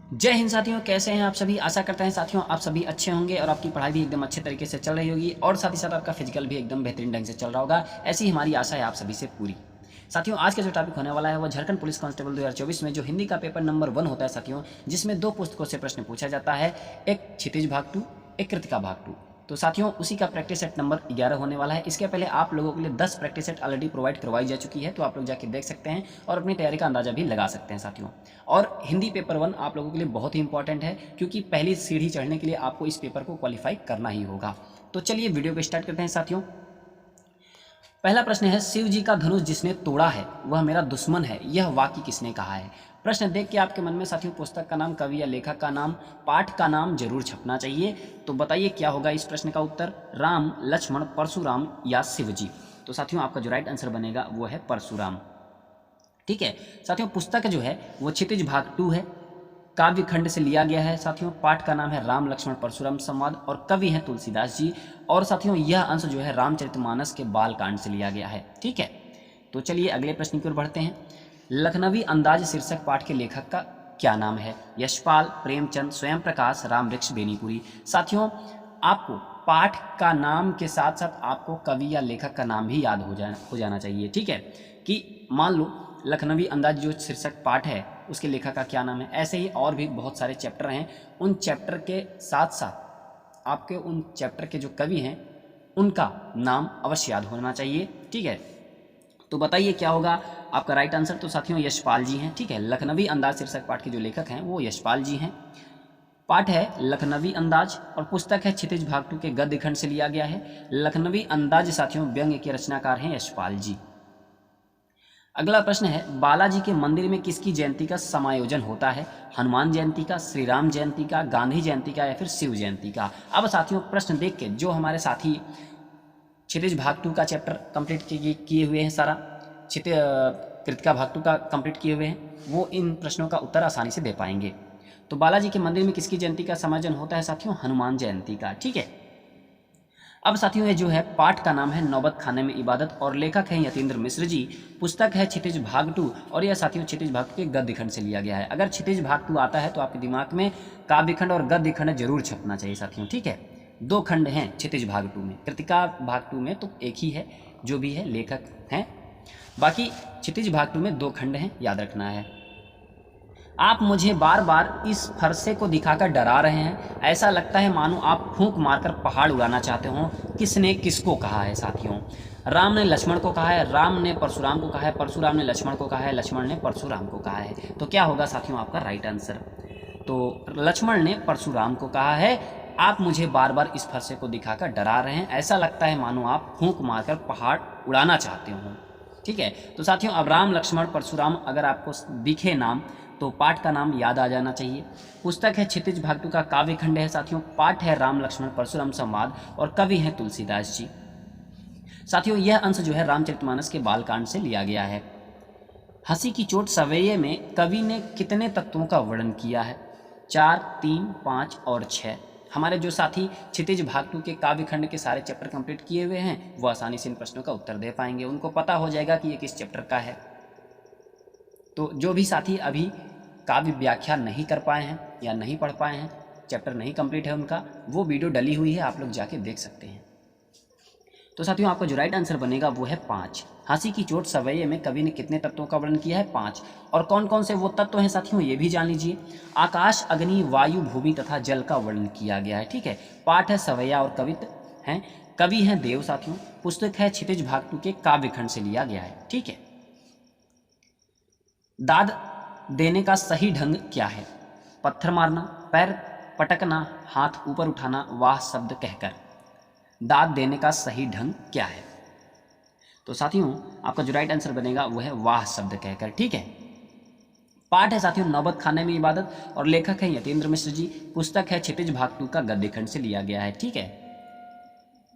जय हिंद साथियों, कैसे हैं आप सभी। आशा करते हैं साथियों आप सभी अच्छे होंगे और आपकी पढ़ाई भी एकदम अच्छे तरीके से चल रही होगी और साथ ही साथ आपका फिजिकल भी एकदम बेहतरीन ढंग से चल रहा होगा। ऐसी हमारी आशा है आप सभी से पूरी। साथियों आज का जो टॉपिक होने वाला है वो झारखंड पुलिस कांस्टेबल 2024 में जो हिंदी का पेपर नंबर 1 होता है साथियों, जिसमें 2 पुस्तकों से प्रश्न पूछा जाता है, एक क्षितिज भाग 2, एक कृतिका भाग 2। तो साथियों उसी का प्रैक्टिस सेट नंबर 11 होने वाला है। इसके पहले आप लोगों के लिए 10 प्रैक्टिस सेट ऑलरेडी प्रोवाइड करवाई जा चुकी है, तो आप लोग जाके देख सकते हैं और अपनी तैयारी का अंदाजा भी लगा सकते हैं साथियों। और हिंदी पेपर 1 आप लोगों के लिए बहुत ही इंपॉर्टेंट है, क्योंकि पहली सीढ़ी चढ़ने के लिए आपको इस पेपर को क्वालिफाई करना ही होगा। तो चलिए वीडियो को स्टार्ट करते हैं साथियों। पहला प्रश्न है, शिव जी का धनुष जिसने तोड़ा है वह मेरा दुश्मन है, यह वाक्य किसने कहा है। प्रश्न देख के आपके मन में साथियों पुस्तक का नाम, कवि या लेखक का नाम, पाठ का नाम जरूर छपना चाहिए। तो बताइए क्या होगा इस प्रश्न का उत्तर, राम, लक्ष्मण, परशुराम या शिव जी। तो साथियों आपका जो राइट आंसर बनेगा वो है परशुराम। ठीक है साथियों, पुस्तक जो है वो क्षितिज भाग 2 है, काव्य खंड से लिया गया है साथियों। पाठ का नाम है राम लक्ष्मण परशुराम संवाद और कवि हैं तुलसीदास जी। और साथियों यह अंश जो है रामचरितमानस के बाल कांड से लिया गया है। ठीक है, तो चलिए अगले प्रश्न की ओर बढ़ते हैं। लखनवी अंदाज शीर्षक पाठ के लेखक का क्या नाम है। यशपाल, प्रेमचंद, स्वयं प्रकाश, रामवृक्ष बेनीपुरी। साथियों आपको पाठ का नाम के साथ साथ आपको कवि या लेखक का नाम भी याद हो जाना चाहिए। ठीक है, कि मान लो लखनवी अंदाज जो शीर्षक पाठ है उसके लेखक का क्या नाम है। ऐसे ही और भी बहुत सारे चैप्टर हैं, उन चैप्टर के साथ साथ आपके उन चैप्टर के जो कवि हैं उनका नाम अवश्य याद होना चाहिए। ठीक है, तो बताइए क्या होगा आपका राइट आंसर। तो साथियों यशपाल जी हैं। ठीक है, लखनवी अंदाज शीर्षक पाठ के जो लेखक हैं वो यशपाल जी हैं। पाठ है लखनवी अंदाज और पुस्तक है क्षितिज भाग 2 के गद्य खंड से लिया गया है। लखनवी अंदाज साथियों व्यंग्य के रचनाकार हैं यशपाल जी। अगला प्रश्न है, बालाजी के मंदिर में किसकी जयंती का समायोजन होता है। हनुमान जयंती का, श्री राम जयंती का, गांधी जयंती का या फिर शिव जयंती का। अब साथियों प्रश्न देख के जो हमारे साथी क्षितिज भाग 2 का चैप्टर कंप्लीट किए हुए हैं, सारा कृतिका भाग 2 का कंप्लीट किए हुए हैं, वो इन प्रश्नों का उत्तर आसानी से दे पाएंगे। तो बालाजी के मंदिर में किसकी जयंती का समायोजन होता है साथियों, हनुमान जयंती का। ठीक है, अब साथियों ये जो है पाठ का नाम है नौबत खाने में इबादत और लेखक हैं यतीन्द्र मिश्र जी। पुस्तक है क्षितिज भाग 2 और यह साथियों क्षितिज भाग 2 के गद्य खंड से लिया गया है। अगर क्षितिज भाग 2 आता है तो आपके दिमाग में काव्य खंड और गद्य खंड जरूर छपना चाहिए साथियों। ठीक है, 2 खंड हैं क्षितिज भाग 2 में, कृतिका भाग 2 में तो एक ही है जो भी है लेखक हैं, बाकी क्षितिज भाग 2 में 2 खंड हैं, याद रखना है। आप मुझे बार बार इस फरसे को दिखाकर डरा रहे हैं, ऐसा लगता है मानो आप फूंक मारकर पहाड़ उड़ाना चाहते हो। किसने किसको कहा है साथियों। राम ने लक्ष्मण को कहा है, राम ने परशुराम को कहा है, परशुराम ने लक्ष्मण को कहा है, लक्ष्मण ने परशुराम को कहा है। तो क्या होगा साथियों आपका राइट आंसर। तो लक्ष्मण ने परशुराम को कहा है, आप मुझे बार बार इस फरसे को दिखाकर डरा रहे हैं, ऐसा लगता है मानो आप फूंक मारकर पहाड़ उड़ाना चाहते हो। ठीक है, तो साथियों अब राम लक्ष्मण परशुराम अगर आपको दिखे नाम तो पाठ का नाम याद आ जाना चाहिए। पुस्तक है क्षितिज भाग 2 का काव्य खंड है साथियों। पाठ है राम लक्ष्मण परशुराम संवाद और कवि हैं तुलसीदास जी। साथियों यह अंश जो है रामचरितमानस के बालकांड से लिया गया है। हंसी की चोट सवैये में कवि ने कितने तत्वों का वर्णन किया है, 4, 3, 5 और 6। हमारे जो साथी क्षितिज भाग 2 के काव्य खंड के सारे चैप्टर कंप्लीट किए हुए हैं वो आसानी से इन प्रश्नों का उत्तर दे पाएंगे, उनको पता हो जाएगा कि ये किस चैप्टर का है। तो जो भी साथी अभी काव्य व्याख्या नहीं कर पाए हैं या नहीं पढ़ पाए हैं, चैप्टर नहीं कंप्लीट है उनका, वो वीडियो डली हुई है, आप लोग जाके देख सकते हैं। तो साथियों आपका जो राइट आंसर बनेगा वो है 5। हंसी की चोट सवैये में कवि ने कितने तत्वों का वर्णन किया है, 5। और कौन कौन से वो तत्व हैं साथियों ये भी जान लीजिए। आकाश, अग्नि, वायु, भूमि तथा जल का वर्णन किया गया है। ठीक है, पाठ है सवैया और कवित हैं, कवि हैं देव साथियों। पुस्तक है क्षितिज भाग 2 के काव्य खंड से लिया गया है। ठीक है, दाद देने का सही ढंग क्या है, पत्थर मारना, पैर पटकना, हाथ ऊपर उठाना, वाह शब्द कहकर। दाद देने का सही ढंग क्या है। तो साथियों आपका जो राइट आंसर बनेगा वो है वाह शब्द कहकर। ठीक है, पाठ है साथियों नौबत खाने में इबादत और लेखक है यतीन्द्र मिश्र जी। पुस्तक है क्षितिज भाग 2 का गद्य खंड से लिया गया है। ठीक है,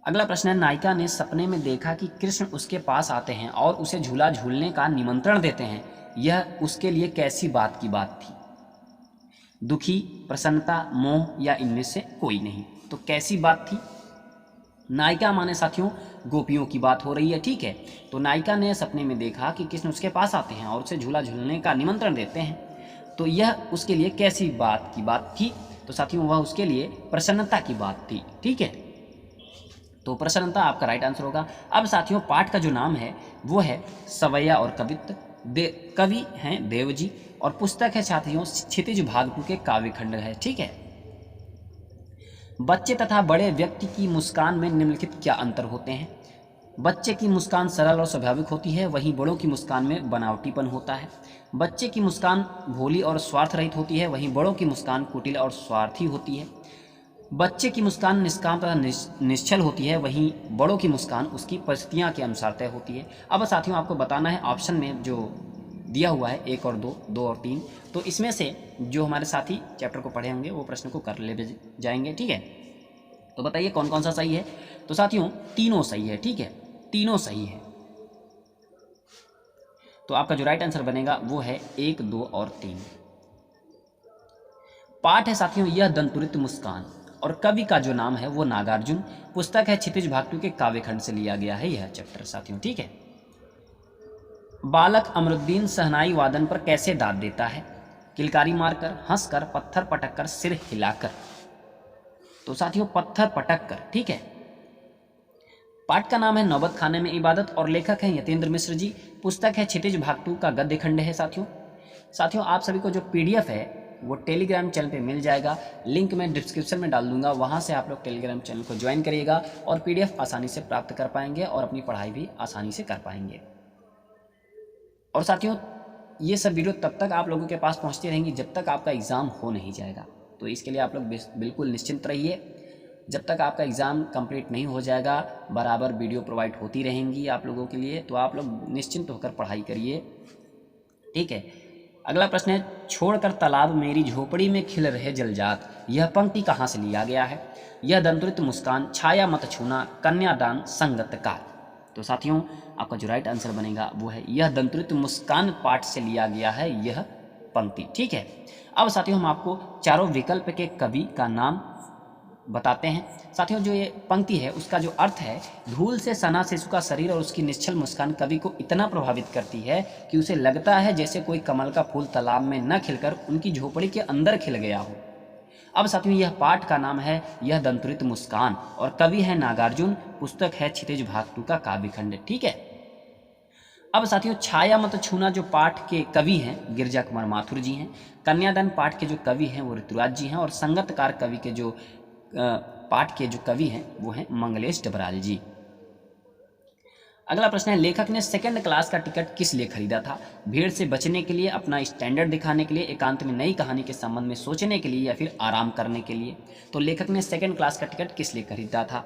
अगला प्रश्न है, नायिका ने सपने में देखा कि कृष्ण उसके पास आते हैं और उसे झूला झूलने का निमंत्रण देते हैं, यह उसके लिए कैसी बात की बात थी। दुखी, प्रसन्नता, मोह या इनमें से कोई नहीं। तो कैसी बात थी। नायिका माने साथियों गोपियों की बात हो रही है। ठीक है, तो नायिका ने सपने में देखा कि कृष्ण उसके पास आते हैं और उसे झूला झूलने का निमंत्रण देते हैं। तो यह उसके लिए कैसी बात की बात थी? तो साथियों वह उसके लिए प्रसन्नता की बात थी। ठीक है, तो प्रसन्नता आपका राइट आंसर होगा। अब साथियों पाठ का जो नाम है वो है सवैया और कवित्व। कवि हैं देवजी और पुस्तक है साथियों क्षितिज भाग 2 के काव्यखंड है। ठीक है, बच्चे तथा बड़े व्यक्ति की मुस्कान में निम्नलिखित क्या अंतर होते हैं? बच्चे की मुस्कान सरल और स्वाभाविक होती है, वहीं बड़ों की मुस्कान में बनावटीपन होता है। बच्चे की मुस्कान भोली और स्वार्थ रहित होती है, वहीं बड़ों की मुस्कान कुटिल और स्वार्थी होती है। बच्चे की मुस्कान निष्काम तथा निश्चल होती है, वहीं बड़ों की मुस्कान उसकी परिस्थितियाँ के अनुसार तय होती है। अब साथियों आपको बताना है ऑप्शन में जो दिया हुआ है 1 और 2, 2 और 3, तो इसमें से जो हमारे साथी चैप्टर को पढ़े होंगे वो प्रश्न को कर ले जाएंगे। ठीक है, तो बताइए कौन कौन सा सही है? तो साथियों तीनों सही है। ठीक है, तीनों सही है। तो आपका जो राइट आंसर बनेगा वो है 1, 2 और 3। पाठ है साथियों यह दंतुरित मुस्कान और कवि का जो नाम है वो नागार्जुन। पुस्तक है क्षितिज भाग 2 के काव्यखंड से लिया गया है यह चैप्टर साथियों। ठीक है, बालक अमरुद्दीन शहनाई वादन पर कैसे दाद देता है? किलकारी मारकर, हंसकर, पत्थर पटक कर, सिर हिलाकर। तो साथियों पत्थर पटक कर। ठीक है, पाठ का नाम है नौबत खाने में इबादत और लेखक हैं यतेंद्र मिश्र जी। पुस्तक है क्षितिज भाग 2 का गद्य खंड है साथियों। साथियों आप सभी को जो पीडीएफ है वो टेलीग्राम चैनल पे मिल जाएगा, लिंक मैं डिस्क्रिप्शन में डाल दूंगा, वहाँ से आप लोग टेलीग्राम चैनल को ज्वाइन करिएगा और पीडीएफ आसानी से प्राप्त कर पाएंगे और अपनी पढ़ाई भी आसानी से कर पाएंगे। और साथियों ये सब वीडियो तब तक आप लोगों के पास पहुँचती रहेंगी जब तक आपका एग्ज़ाम हो नहीं जाएगा। तो इसके लिए आप लोग बिल्कुल निश्चिंत रहिए, जब तक आपका एग्ज़ाम कंप्लीट नहीं हो जाएगा बराबर वीडियो प्रोवाइड होती रहेंगी आप लोगों के लिए, तो आप लोग निश्चिंत होकर पढ़ाई करिए। ठीक है, अगला प्रश्न है छोड़कर तालाब मेरी झोपड़ी में खिल रहे जलजात, यह पंक्ति कहाँ से लिया गया है? यह दंतुरित मुस्कान, छाया मत छूना, कन्यादान, संगतकार। तो साथियों आपका जो राइट आंसर बनेगा वो है यह दंतुरित मुस्कान पाठ से लिया गया है यह पंक्ति। ठीक है, अब साथियों हम आपको चारों विकल्प के कवि का नाम बताते हैं। साथियों जो ये पंक्ति है उसका जो अर्थ है, धूल से सना शिशु का शरीर और उसकी निश्चल मुस्कान कवि को इतना प्रभावित करती है कि उसे लगता है जैसे कोई कमल का फूल तालाब में न खिलकर उनकी झोपड़ी के अंदर खिल गया हो। अब साथियों यह पाठ का नाम है यह दंतुरित मुस्कान और कवि है नागार्जुन। पुस्तक है क्षितिज भाग 2 का काव्यखंड। ठीक है, अब साथियों छाया मत छूना जो पाठ के कवि हैं गिरजा कुमार माथुर जी हैं। कन्यादान पाठ के जो कवि हैं वो ऋतुराज जी हैं और संगतकार कवि के जो पाठ के जो कवि हैं वो हैं मंगलेश डबराल जी। अगला प्रश्न है लेखक ने सेकंड क्लास का टिकट किस लिए खरीदा था? भीड़ से बचने के लिए, अपना स्टैंडर्ड दिखाने के लिए, एकांत में नई कहानी के संबंध में सोचने के लिए या फिर आराम करने के लिए? तो लेखक ने सेकंड क्लास का टिकट किस लिए खरीदा था?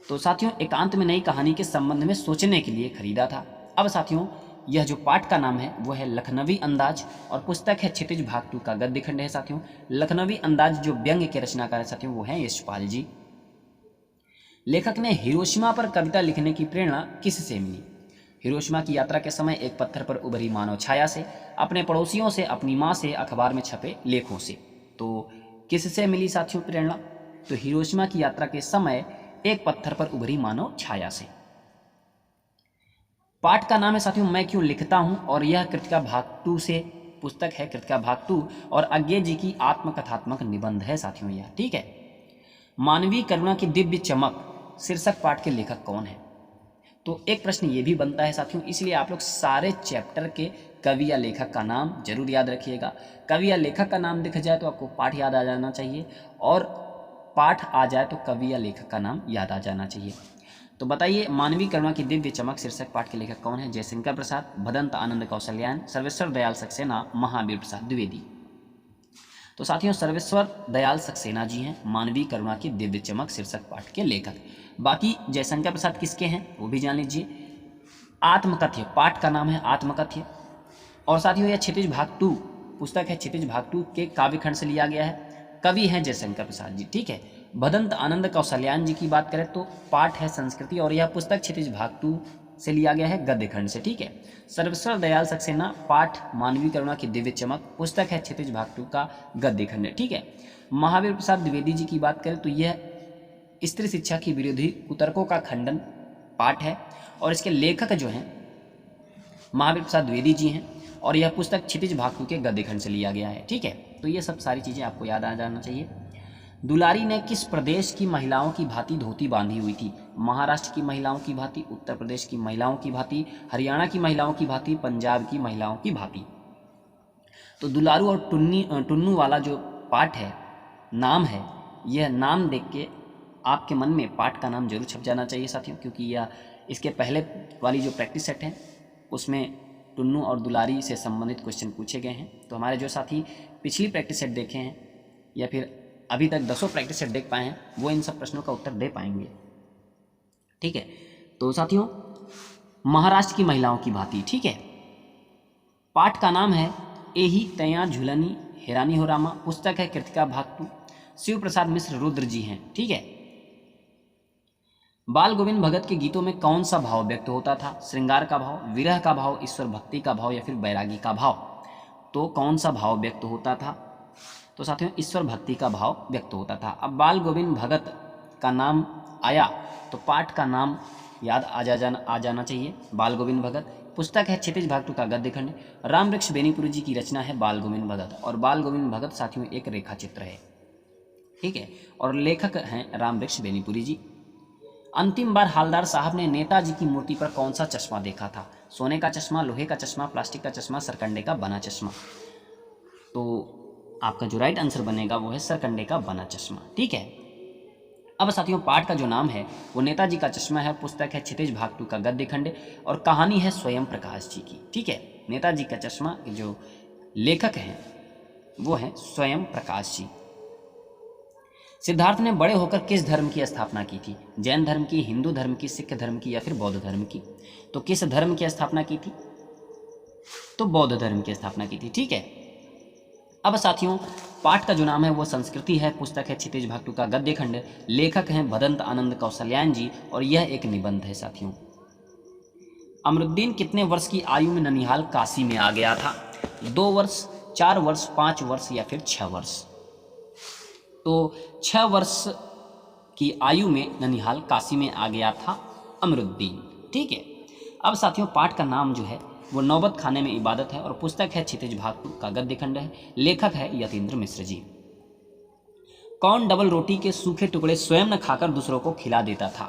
तो साथियों एकांत में नई कहानी के संबंध में सोचने के लिए खरीदा था। अब साथियों यह जो पाठ का नाम है वो है लखनवी अंदाज और पुस्तक है क्षितिज भाग 2 का गद्य खंड है साथियों। लखनवी अंदाज जो व्यंग्य के रचनाकार है साथियों वो है यशपाल जी। लेखक ने हिरोशिमा पर कविता लिखने की प्रेरणा किससे मिली? हिरोशिमा की यात्रा के समय एक पत्थर पर उभरी मानव छाया से, अपने पड़ोसियों से, अपनी माँ से, अखबार में छपे लेखों से। तो किससे मिली साथियों प्रेरणा? तो हिरोशिमा की यात्रा के समय एक पत्थर पर उभरी मानव छाया से। पाठ का नाम है साथियों मैं क्यों लिखता हूँ और यह कृतिका भाग 2 से, पुस्तक है कृतिका भाग 2 और अज्ञे जी की आत्मकथात्मक निबंध है साथियों यह। ठीक है, मानवीय करुणा की दिव्य चमक शीर्षक पाठ के लेखक कौन है? तो एक प्रश्न ये भी बनता है साथियों, इसलिए आप लोग सारे चैप्टर के कवि या लेखक का नाम जरूर याद रखिएगा। कवि या लेखक का नाम दिख जाए तो आपको पाठ याद आ जाना चाहिए और पाठ आ जाए तो कवि या लेखक का नाम याद आ जाना चाहिए। तो बताइए मानवीय करुणा की दिव्य चमक शीर्षक पाठ के लेखक कौन है? जयशंकर प्रसाद, भदंत आनंद कौशल्यान, सर्वेश्वर दयाल सक्सेना, महावीर प्रसाद द्विवेदी। तो साथियों सर्वेश्वर दयाल सक्सेना जी हैं मानवीय करुणा की दिव्य चमक शीर्षक पाठ के लेखक। बाकी जयशंकर प्रसाद किसके हैं वो भी जान लीजिए। आत्मकथ्य पाठ का नाम है आत्मकथ्य और साथियों यह क्षितिज भाग 2 पुस्तक है क्षितिज भाग 2 के काव्यखंड से लिया गया है। कवि हैं जयशंकर प्रसाद जी। ठीक है, भदंत आनंद कौशल्यान जी की बात करें तो पाठ है संस्कृति और यह पुस्तक क्षितिज भाग 2 से लिया गया है गद्य खंड से। ठीक है, सर्वेश्वर दयाल सक्सेना पाठ मानवीय करुणा की दिव्य चमक पुस्तक है क्षितिज भाग 2 का गद्य खंड है। ठीक है, महावीर प्रसाद द्विवेदी जी की बात करें तो यह स्त्री शिक्षा की विरोधी कुतर्कों का खंडन पाठ है और इसके लेखक जो हैं महावीर प्रसाद द्विवेदी जी हैं और यह पुस्तक क्षितिज भागतु के गद्य खंड से लिया गया है। ठीक है, तो ये सब सारी चीज़ें आपको याद आ जाना चाहिए। दुलारी ने किस प्रदेश की महिलाओं की भांति धोती बांधी हुई थी? महाराष्ट्र की महिलाओं की भांति, उत्तर प्रदेश की महिलाओं की भांति, हरियाणा की महिलाओं की भांति, पंजाब की महिलाओं की भांति। तो दुलारू और टुन्नू वाला जो पाठ है, नाम है, यह नाम देख के आपके मन में पाठ का नाम जरूर छप जाना चाहिए साथियों, क्योंकि यह इसके पहले वाली जो प्रैक्टिस सेट है उसमें टुन्नू और दुलारी से संबंधित क्वेश्चन पूछे गए हैं। तो हमारे जो साथी पिछली प्रैक्टिस सेट देखे हैं या फिर अभी तक 10 प्रैक्टिस सेट देख पाए हैं वो इन सब प्रश्नों का उत्तर दे पाएंगे। ठीक है, तो साथियों महाराष्ट्र की महिलाओं की भांति, ठीक है, पाठ का नाम है एही तैया झुलनी हेरानी हो रामा, पुस्तक है कृतिका भागतु, शिव प्रसाद मिश्र रुद्र जी हैं। ठीक है, बाल गोविंद भगत के गीतों में कौन सा भाव व्यक्त होता था? श्रृंगार का भाव, विरह का भाव, ईश्वर भक्ति का भाव या फिर बैरागी का भाव? तो कौन सा भाव व्यक्त होता था? तो साथियों ईश्वर भक्ति का भाव व्यक्त होता था। अब बाल गोविंद भगत का नाम आया तो पाठ का नाम याद आ जाना चाहिए, बाल गोविंद भगत। पुस्तक है क्षितिज भागतु का गद्य खंड। राम वृक्ष बेनीपुरी जी की रचना है बाल गोविंद भगत, और बाल गोविंद भगत साथियों एक रेखा चित्र है। ठीक है, और लेखक हैं राम वृक्ष बेनीपुरी जी। अंतिम बार हालदार साहब ने नेताजी की मूर्ति पर कौन सा चश्मा देखा था? सोने का चश्मा, लोहे का चश्मा, प्लास्टिक का चश्मा, सरकंडे का बना चश्मा? तो आपका जो राइट आंसर बनेगा वो है सरकंडे का बना चश्मा। ठीक है, अब साथियों पाठ का जो नाम है वो नेताजी का चश्मा है, पुस्तक है क्षितिज भागतु का गद्य खंड, और कहानी है स्वयं प्रकाश जी की। ठीक है, नेताजी का चश्मा के जो लेखक हैं वो है स्वयं प्रकाश जी। सिद्धार्थ ने बड़े होकर किस धर्म की स्थापना की थी? जैन धर्म की, हिंदू धर्म की, सिख धर्म की या फिर बौद्ध धर्म की? तो किस धर्म की स्थापना की थी? तो बौद्ध धर्म की स्थापना की थी। ठीक है, अब साथियों पाठ का जो नाम है वो संस्कृति है, पुस्तक है क्षितिज भागतु का गद्य खंड, लेखक हैं भदंत आनंद कौशल्यान जी, और यह एक निबंध है साथियों। अमरुद्दीन कितने वर्ष की आयु में ननिहाल काशी में आ गया था? 2 वर्ष, 4 वर्ष, 5 वर्ष या फिर 6 वर्ष? तो 6 वर्ष की आयु में ननिहाल काशी में आ गया था अमरुद्दीन। ठीक है, अब साथियों पाठ का नाम जो है वो नौबत खाने में इबादत है, और पुस्तक है क्षितिज भागतु का गद्य खंड है, लेखक है यतीन्द्र मिश्र जी। कौन डबल रोटी के सूखे टुकड़े स्वयं न खाकर दूसरों को खिला देता था?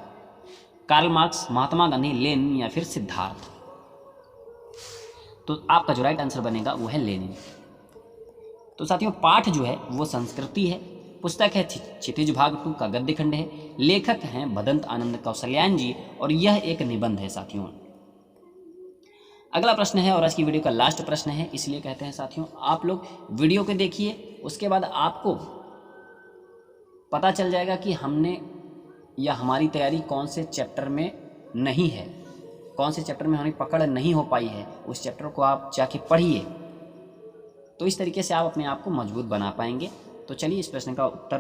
Karl Marx, Mahatma Gandhi, Lenin या फिर सिद्धार्थ? तो आपका जो राइट आंसर बनेगा वो है लेनिन। तो साथियों पाठ जो है वो संस्कृति है, पुस्तक है क्षितिज भागतु का गद्य खंड है, लेखक हैं भदंत आनंद कौशल्यान जी, और यह एक निबंध है साथियों। अगला प्रश्न है और आज की वीडियो का लास्ट प्रश्न है, इसलिए कहते हैं साथियों आप लोग वीडियो को देखिए, उसके बाद आपको पता चल जाएगा कि हमने या हमारी तैयारी कौन से चैप्टर में नहीं है, कौन से चैप्टर में हमारी पकड़ नहीं हो पाई है। उस चैप्टर को आप जाके पढ़िए, तो इस तरीके से आप अपने आप को मजबूत बना पाएंगे। तो चलिए इस प्रश्न का उत्तर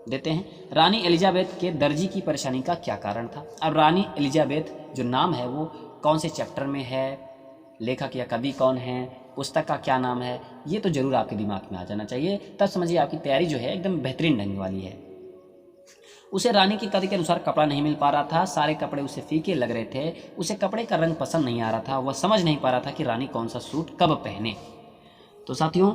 देते हैं। रानी एलिजाबेथ के दर्जी की परेशानी का क्या कारण था? अब रानी एलिजाबेथ जो नाम है वो कौन से चैप्टर में है, लेखक या कवि कौन है, पुस्तक का क्या नाम है, ये तो जरूर आपके दिमाग में आ जाना चाहिए, तब समझिए आपकी तैयारी जो है एकदम बेहतरीन ढंग वाली है। उसे रानी की कद के अनुसार कपड़ा नहीं मिल पा रहा था, सारे कपड़े उसे फीके लग रहे थे, उसे कपड़े का रंग पसंद नहीं आ रहा था, वह समझ नहीं पा रहा था कि रानी कौन सा सूट कब पहने। तो साथियों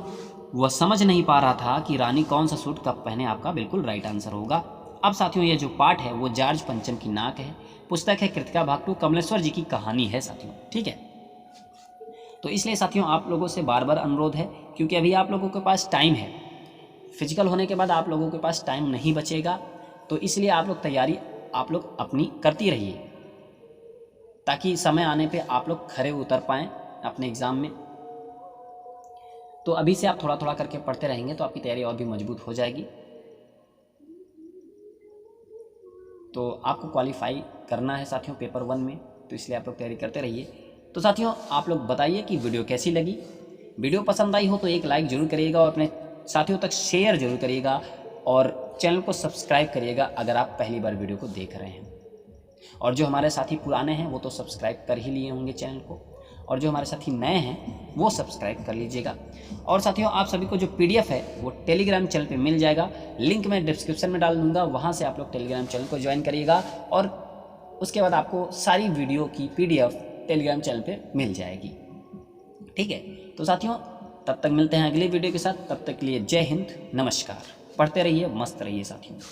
वह समझ नहीं पा रहा था कि रानी कौन सा सूट कब पहने, आपका बिल्कुल राइट आंसर होगा। अब साथियों ये जो पाठ है वो जॉर्ज पंचम की नाक है, पुस्तक है कृतिका भागतु, कमलेश्वर जी की कहानी है साथियों। ठीक है, तो इसलिए साथियों आप लोगों से बार बार अनुरोध है, क्योंकि अभी आप लोगों के पास टाइम है, फिजिकल होने के बाद आप लोगों के पास टाइम नहीं बचेगा, तो इसलिए आप लोग तैयारी आप लोग अपनी करती रहिए, ताकि समय आने पे आप लोग खरे उतर पाएँ अपने एग्ज़ाम में। तो अभी से आप थोड़ा थोड़ा करके पढ़ते रहेंगे तो आपकी तैयारी और भी मजबूत हो जाएगी। तो आपको क्वालिफाई करना है साथियों पेपर 1 में, तो इसलिए आप लोग तैयारी करते रहिए। तो साथियों आप लोग बताइए कि वीडियो कैसी लगी। वीडियो पसंद आई हो तो एक लाइक जरूर करिएगा और अपने साथियों तक शेयर जरूर करिएगा, और चैनल को सब्सक्राइब करिएगा अगर आप पहली बार वीडियो को देख रहे हैं। और जो हमारे साथी पुराने हैं वो तो सब्सक्राइब कर ही लिए होंगे चैनल को, और जो हमारे साथी नए हैं वो सब्सक्राइब कर लीजिएगा। और साथियों आप सभी को जो PDF है वो टेलीग्राम चैनल पे मिल जाएगा, लिंक मैं डिस्क्रिप्शन में डाल दूंगा, वहाँ से आप लोग टेलीग्राम चैनल को ज्वाइन करिएगा, और उसके बाद आपको सारी वीडियो की PDF टेलीग्राम चैनल पे मिल जाएगी। ठीक है, तो तो साथियों तब तक मिलते हैं अगली वीडियो के साथ, तब तक के लिए जय हिंद, नमस्कार। पढ़ते रहिए, मस्त रहिए साथियों।